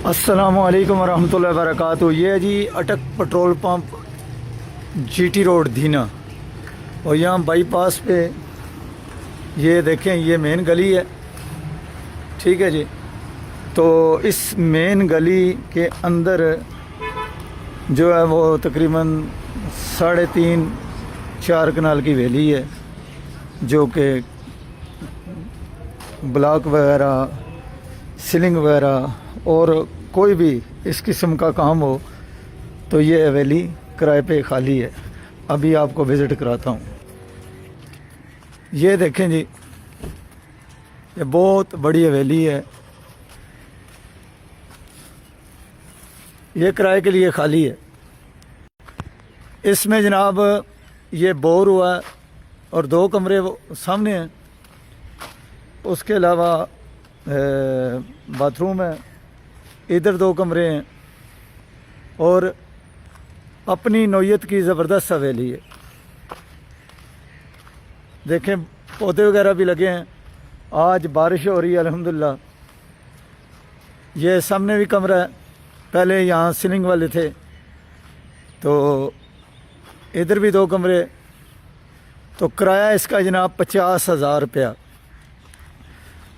السلام علیکم ورحمۃ اللہ وبرکاتہ۔ یہ ہے جی Attock petrol pump G T road دھینا، اور یہاں بائی پاس پہ یہ دیکھیں یہ مین گلی ہے، ٹھیک ہے جی۔ تو اس مین گلی کے اندر جو ہے وہ تقریباً 3.5-4 کنال کی ویلی ہے، جو کہ بلاک وغیرہ، سیلنگ وغیرہ اور کوئی بھی اس قسم کا کام ہو تو یہ حویلی کرائے پہ خالی ہے۔ ابھی آپ کو وزٹ کراتا ہوں۔ یہ دیکھیں جی، یہ بہت بڑی حویلی ہے، یہ کرائے کے لیے خالی ہے۔ اس میں جناب یہ بور ہوا ہے اور 2 کمرے سامنے ہیں، اس کے علاوہ باتھ روم ہے، ادھر 2 کمرے ہیں، اور اپنی نوعیت کی زبردست حویلی ہے۔ دیکھیں پودے وغیرہ بھی لگے ہیں، آج بارش ہو رہی ہے الحمدللہ۔ یہ سامنے بھی کمرہ ہے، پہلے یہاں سیلنگ والے تھے، تو ادھر بھی 2 کمرے۔ تو کرایہ اس کا جناب 50,000 روپیہ،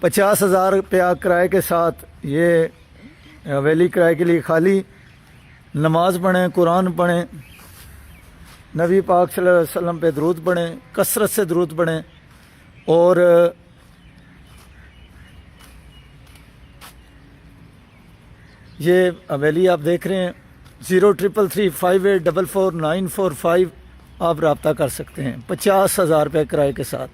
50,000 روپیہ کرائے کے ساتھ یہ حویلی کرائے کے لیے خالی۔ نماز پڑھیں، قرآن پڑھیں، نبی پاک صلی اللہ علیہ وسلم پہ درود پڑھیں، کثرت سے درود پڑھیں، اور یہ حویلی آپ دیکھ رہے ہیں 033358444945 آپ رابطہ کر سکتے ہیں 50,000 روپے کرائے کے ساتھ۔